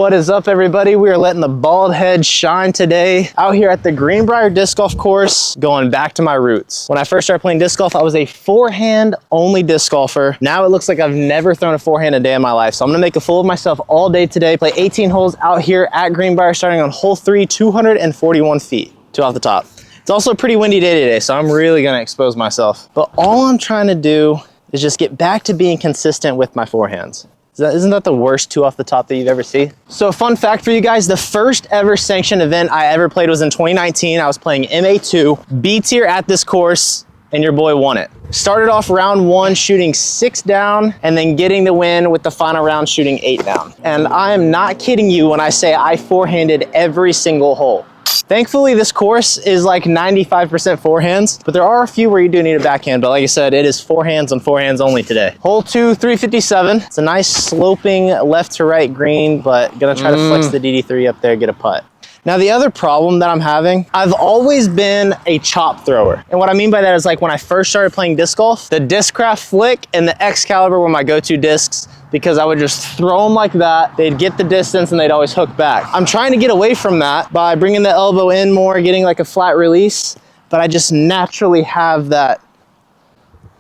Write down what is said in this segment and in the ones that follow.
What is up, everybody? We are letting the bald head shine today out here at the Greenbrier disc golf course, going back to my roots. When I first started playing disc golf, I was a forehand only disc golfer. Now it looks like I've never thrown a forehand a day in my life. So I'm gonna make a fool of myself all day today, play 18 holes out here at Greenbrier, starting on hole 3, 241 feet, 2 off the top. It's also a pretty windy day today, so I'm really gonna expose myself. But all I'm trying to do is just get back to being consistent with my forehands. Isn't that the worst 2 off the top that you've ever seen? So fun fact for you guys, the first ever sanctioned event I ever played was in 2019. I was playing MA2, B tier at this course, and your boy won it. Started off round 1 shooting 6 down, and then getting the win with the final round shooting 8 down. And I am not kidding you when I say I forehanded every single hole. Thankfully, this course is like 95% forehands, but there are a few where you do need a backhand. But like I said, it is forehands and forehands only today. Hole 2, 357. It's a nice sloping left to right green, but gonna try to flex the DD3 up there, get a putt. Now, the other problem that I'm having, I've always been a chop thrower. And what I mean by that is, like, when I first started playing disc golf, the Discraft Flick and the Excalibur were my go-to discs because I would just throw them like that. They'd get the distance and they'd always hook back. I'm trying to get away from that by bringing the elbow in more, getting like a flat release, but I just naturally have that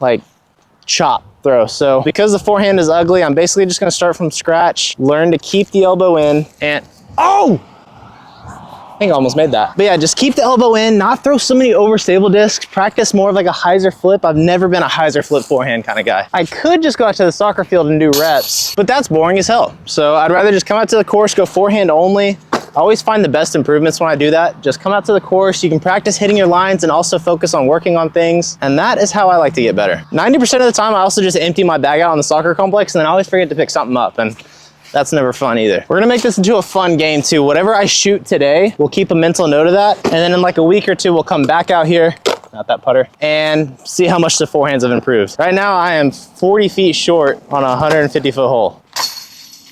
like chop throw. So because the forehand is ugly, I'm basically just gonna start from scratch, learn to keep the elbow in, and oh! I think I almost made that. But yeah, just keep the elbow in, not throw so many overstable discs, practice more of like a hyzer flip. I've never been a hyzer flip forehand kind of guy. I could just go out to the soccer field and do reps, but that's boring as hell. So I'd rather just come out to the course, go forehand only. I always find the best improvements when I do that. Just come out to the course, you can practice hitting your lines and also focus on working on things. And that is how I like to get better. 90% of the time, I also just empty my bag out on the soccer complex and then I always forget to pick something up. And that's never fun either. We're gonna make this into a fun game too. Whatever I shoot today, we'll keep a mental note of that. And then in like a week or two, we'll come back out here, not that putter, and see how much the forehands have improved. Right now, I am 40 feet short on a 150-foot hole.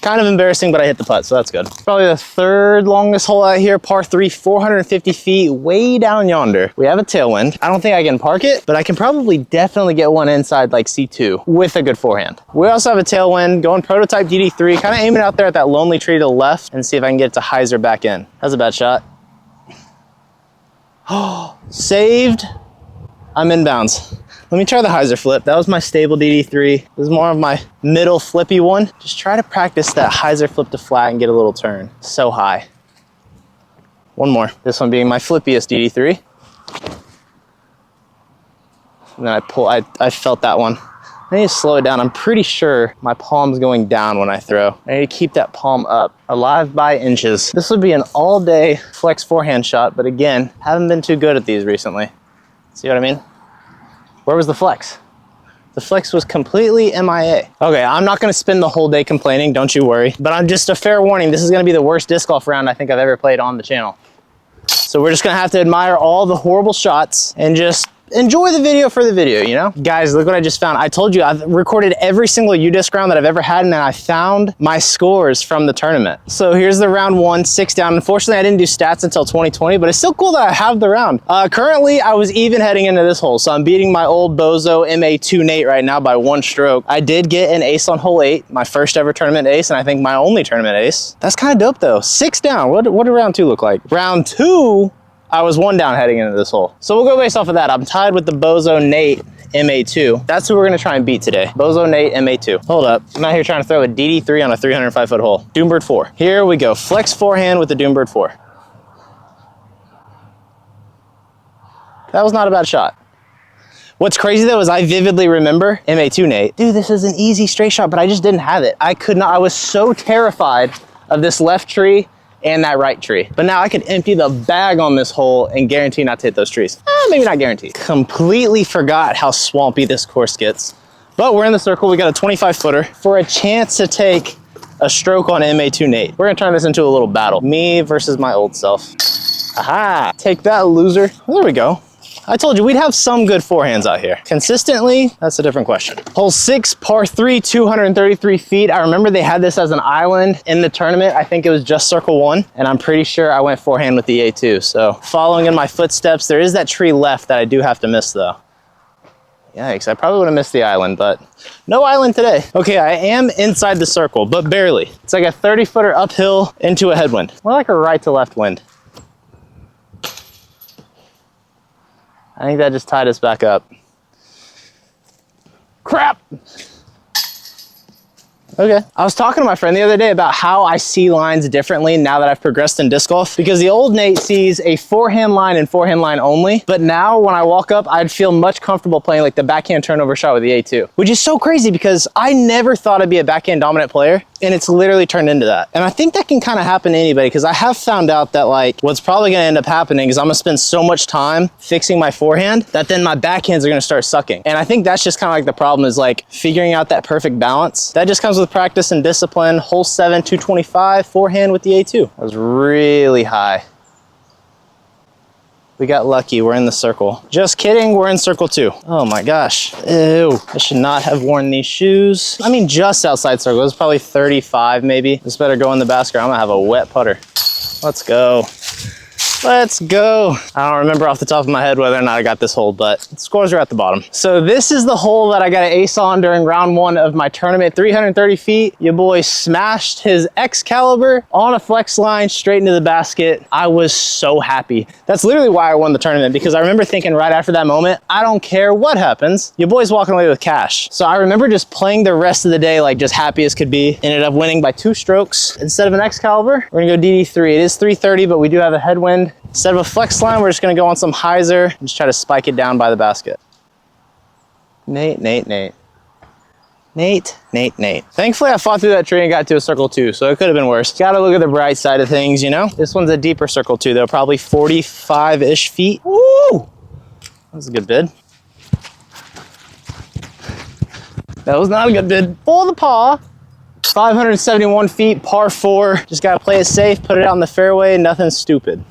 Kind of embarrassing, but I hit the putt, so that's good. Probably the 3rd longest hole out here, par 3, 450 feet, way down yonder. We have a tailwind. I don't think I can park it, but I can probably definitely get one inside like C2 with a good forehand. We also have a tailwind, going prototype DD3, kind of aiming out there at that lonely tree to the left and see if I can get it to hyzer back in. That's a bad shot. Oh, saved. I'm inbounds. Let me try the hyzer flip. That was my stable DD3. This is more of my middle flippy one. Just try to practice that hyzer flip to flat and get a little turn. So high. One more. This one being my flippiest DD3. And then I felt that one. I need to slow it down. I'm pretty sure my palm's going down when I throw. I need to keep that palm up, alive by inches. This would be an all-day flex forehand shot, but again, haven't been too good at these recently. See what I mean? Where was the flex? The flex was completely MIA. Okay, I'm not gonna spend the whole day complaining, don't you worry. But I'm just a fair warning, this is gonna be the worst disc golf round I think I've ever played on the channel. So we're just gonna have to admire all the horrible shots and just enjoy the video for the video, you know? Guys, look what I just found. I told you I've recorded every single U-disc round that I've ever had, and then I found my scores from the tournament. So here's the round 1, 6 down. Unfortunately, I didn't do stats until 2020, but it's still cool that I have the round. Currently, I was even heading into this hole, so I'm beating my old bozo MA2 Nate right now by 1 stroke. I did get an ace on hole 8, my first ever tournament ace, and I think my only tournament ace. That's kind of dope though. 6 down. What did round 2 look like? Round 2, I was 1 down heading into this hole. So we'll go based off of that. I'm tied with the bozo Nate MA2. That's who we're gonna try and beat today. Bozo Nate MA2. Hold up, I'm out here trying to throw a DD3 on a 305-foot hole. Doombird 4. Here we go, flex forehand with the Doombird 4. That was not a bad shot. What's crazy though is I vividly remember MA2 Nate. Dude, this is an easy straight shot, but I just didn't have it. I could not, I was so terrified of this left tree and that right tree. But now I could empty the bag on this hole and guarantee not to hit those trees. Maybe not guarantee. Completely forgot how swampy this course gets. But we're in the circle, we got a 25-footer for a chance to take a stroke on MA2 Nate. We're gonna turn this into a little battle. Me versus my old self. Aha, take that, loser. Well, there we go. I told you we'd have some good forehands out here. Consistently, that's a different question. Hole 6, par 3, 233 feet. I remember they had this as an island in the tournament. I think it was just circle 1, and I'm pretty sure I went forehand with the A2. So following in my footsteps, there is that tree left that I do have to miss though. Yikes, I probably would have missed the island, but no island today. Okay, I am inside the circle, but barely. It's like a 30-footer uphill into a headwind. More like a right to left wind. I think that just tied us back up. Crap! Okay. I was talking to my friend the other day about how I see lines differently now that I've progressed in disc golf, because the old Nate sees a forehand line and forehand line only, but now when I walk up, I'd feel much comfortable playing like the backhand turnover shot with the A2, which is so crazy because I never thought I'd be a backhand dominant player, and it's literally turned into that. And I think that can kind of happen to anybody, because I have found out that like what's probably going to end up happening is I'm going to spend so much time fixing my forehand that then my backhands are going to start sucking. And I think that's just kind of like the problem, is like figuring out that perfect balance. That just comes with practice and discipline. Hole 7, 225, forehand with the A2. That was really high. We got lucky, we're in the circle. Just kidding, we're in circle 2. Oh my gosh, ew. I should not have worn these shoes. I mean, just outside circle, it was probably 35 maybe. This better go in the basket, I'm gonna have a wet putter. Let's go. Let's go. I don't remember off the top of my head whether or not I got this hole, but the scores are at the bottom. So this is the hole that I got an ace on during round 1 of my tournament, 330 feet. Your boy smashed his Excalibur on a flex line straight into the basket. I was so happy. That's literally why I won the tournament, because I remember thinking right after that moment, I don't care what happens, your boy's walking away with cash. So I remember just playing the rest of the day like just happy as could be. Ended up winning by 2 strokes. Instead of an Excalibur, we're gonna go DD3. It is 330, but we do have a headwind. Instead of a flex line, we're just gonna go on some hyzer and just try to spike it down by the basket. Nate, Nate, Nate. Nate, Nate, Nate. Thankfully, I fought through that tree and got to a circle 2, so it could have been worse. Gotta look at the bright side of things, you know? This one's a deeper circle 2, though, probably 45-ish feet. Woo! That was a good bid. That was not a good bid. For the par. 571 feet, par 4. Just gotta play it safe, put it out in the fairway, nothing stupid.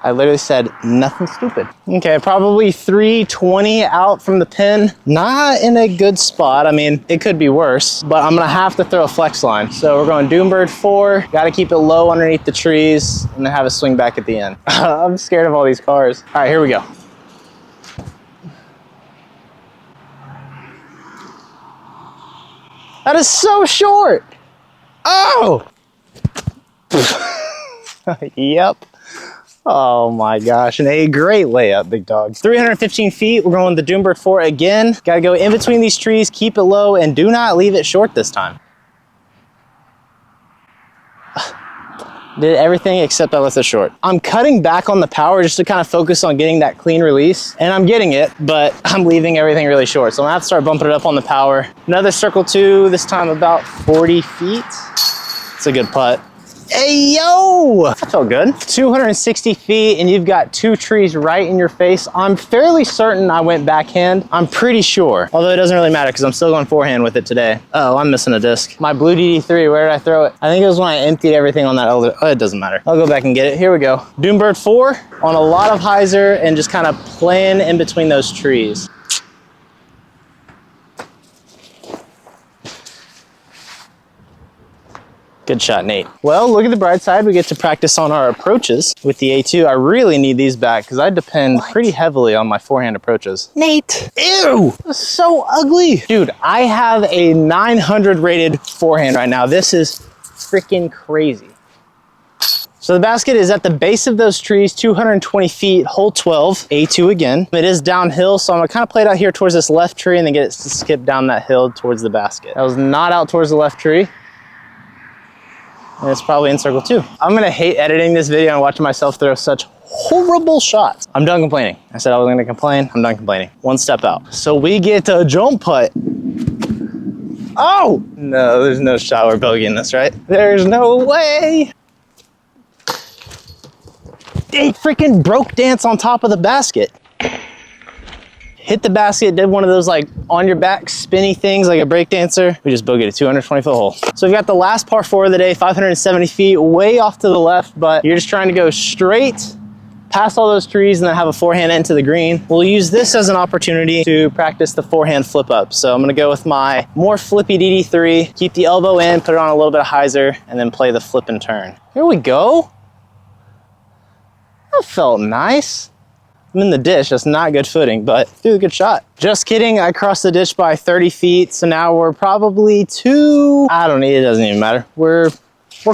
I literally said nothing stupid. Okay, probably 320 out from the pin. Not in a good spot. I mean, it could be worse, but I'm gonna have to throw a flex line. So we're going Doombird 4. Gotta keep it low underneath the trees and then have a swing back at the end. I'm scared of all these cars. All right, here we go. That is so short. Oh! Yep. Oh my gosh, and a great layup, big dog. 315 feet, we're going the Doombird 4 again. Gotta go in between these trees, keep it low, and do not leave it short this time. Did everything except I left it short. I'm cutting back on the power just to kind of focus on getting that clean release, and I'm getting it, but I'm leaving everything really short. So I'm gonna have to start bumping it up on the power. Another circle 2, this time about 40 feet. It's a good putt. Hey, yo! That felt good. 260 feet, and you've got 2 trees right in your face. I'm fairly certain I went backhand. I'm pretty sure, although it doesn't really matter because I'm still going forehand with it today. Oh, I'm missing a disc. My blue DD3, where did I throw it? I think it was when I emptied everything on that other, oh, it doesn't matter. I'll go back and get it. Here we go. Doombird 4 on a lot of hyzer and just kind of playing in between those trees. Good shot, Nate. Well, look at the bright side. We get to practice on our approaches with the A2. I really need these back because I depend pretty heavily on my forehand approaches. Nate, ew, that's so ugly. Dude, I have a 900 rated forehand right now. This is freaking crazy. So the basket is at the base of those trees, 220 feet, hole 12, A2 again. It is downhill, so I'm gonna kind of play it out here towards this left tree and then get it to skip down that hill towards the basket. That was not out towards the left tree. And it's probably in circle 2. I'm gonna hate editing this video and watching myself throw such horrible shots. I'm done complaining. I said I wasn't gonna complain, I'm done complaining. One step out. So we get a jump putt. Oh! No, there's no shot we're bogeying this, right? There's no way! They freaking broke dance on top of the basket. Hit the basket, did one of those like on your back spinny things like a break dancer. We just bogeyed a 220 foot hole. So we've got the last par 4 of the day, 570 feet, way off to the left, but you're just trying to go straight past all those trees and then have a forehand into the green. We'll use this as an opportunity to practice the forehand flip up. So I'm gonna go with my more flippy DD3, keep the elbow in, put it on a little bit of hyzer, and then play the flip and turn. Here we go. That felt nice. I'm in the ditch, that's not good footing, but do a good shot. Just kidding, I crossed the ditch by 30 feet, so now we're probably I don't need, it doesn't even matter. We're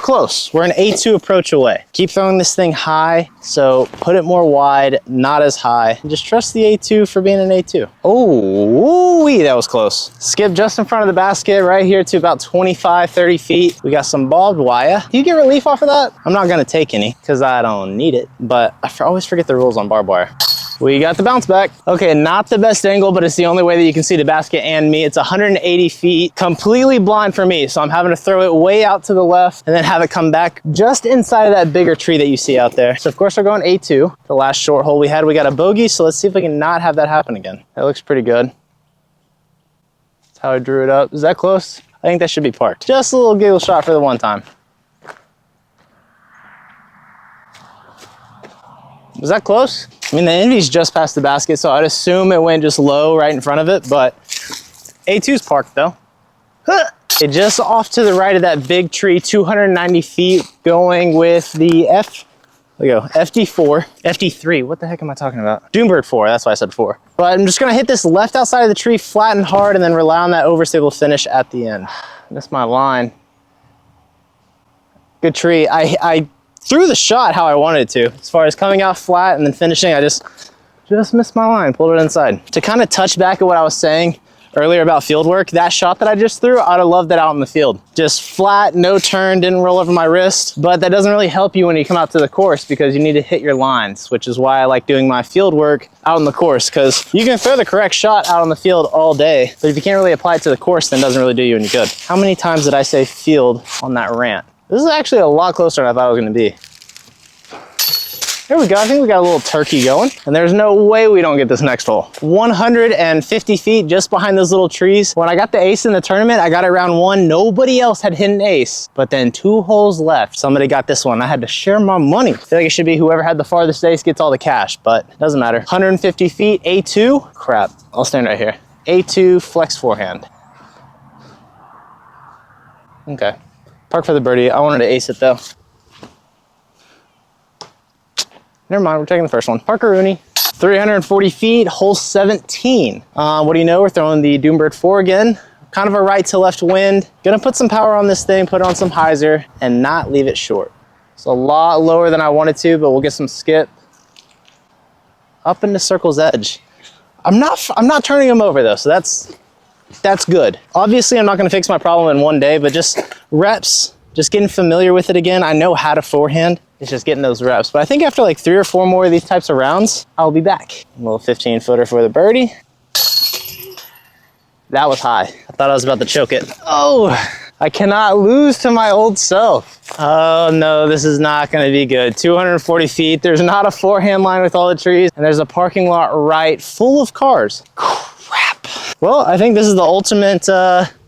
close. We're an A2 approach away. Keep throwing this thing high, so put it more wide, not as high. And just trust the A2 for being an A2. Oh, wee, that was close. Skip just in front of the basket right here to about 25, 30 feet. We got some barbed wire. Do you get relief off of that? I'm not gonna take any because I don't need it, but I always forget the rules on barbed wire. We got the bounce back. Okay, not the best angle, but it's the only way that you can see the basket and me. It's 180 feet, completely blind for me. So I'm having to throw it way out to the left and then have it come back just inside of that bigger tree that you see out there. So of course we're going A2. The last short hole we had, we got a bogey. So let's see if we can not have that happen again. That looks pretty good. That's how I drew it up. Is that close? I think that should be parked. Just a little giggle shot for the one time. Was that close? I mean, the Envy's just past the basket, so I'd assume it went just low right in front of it, but A2's parked though. It just off to the right of that big tree, 290 feet, going with the FD4, FD3, what the heck am I talking about? Doombird 4, that's why I said 4. But I'm just gonna hit this left outside of the tree, flat and hard, and then rely on that overstable finish at the end. That's my line. Good tree. I threw the shot how I wanted it to. As far as coming out flat and then finishing, I just missed my line, pulled it inside. To kind of touch back at what I was saying earlier about field work, that shot that I just threw, I'd have loved that out in the field. Just flat, no turn, didn't roll over my wrist, but that doesn't really help you when you come out to the course because you need to hit your lines, which is why I like doing my field work out on the course, because you can throw the correct shot out on the field all day, but if you can't really apply it to the course, then it doesn't really do you any good. How many times did I say field on that rant? This is actually a lot closer than I thought it was gonna be. There we go, I think we got a little turkey going, and there's no way we don't get this next hole. 150 feet just behind those little trees. When I got the ace in the tournament, I got it round 1. Nobody else had hit an ace, but then 2 holes left. Somebody got this one. I had to share my money. I feel like it should be whoever had the farthest ace gets all the cash, but it doesn't matter. 150 feet, A2, crap, I'll stand right here. A2, flex forehand. Okay. Park for the birdie. I wanted to ace it though. Never mind, we're taking the first one. Parker Rooney, 340 feet, hole 17. What do you know? We're throwing the Doombird 4 again. Kind of a right to left wind. Gonna put some power on this thing, put it on some hyzer, and not leave it short. It's a lot lower than I wanted to, but we'll get some skip. Up into circle's edge. I'm not turning them over though, so that's good. Obviously, I'm not gonna fix my problem in one day, but just reps, just getting familiar with it again. I know how to forehand. It's just getting those reps. But I think after like 3 or 4 more of these types of rounds, I'll be back. A little 15-footer for the birdie. That was high. I thought I was about to choke it. Oh, I cannot lose to my old self. Oh no, this is not gonna be good. 240 feet, there's not a forehand line with all the trees, and there's a parking lot right full of cars. Crap. Well, I think this is the ultimate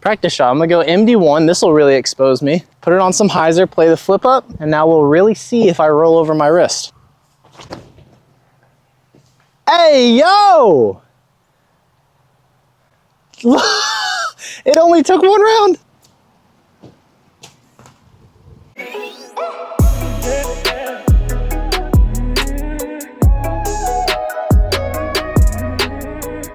practice shot. I'm gonna go MD1. This will really expose me. Put it on some hyzer, play the flip up, and now we'll really see if I roll over my wrist. Hey, yo! It only took 1 round.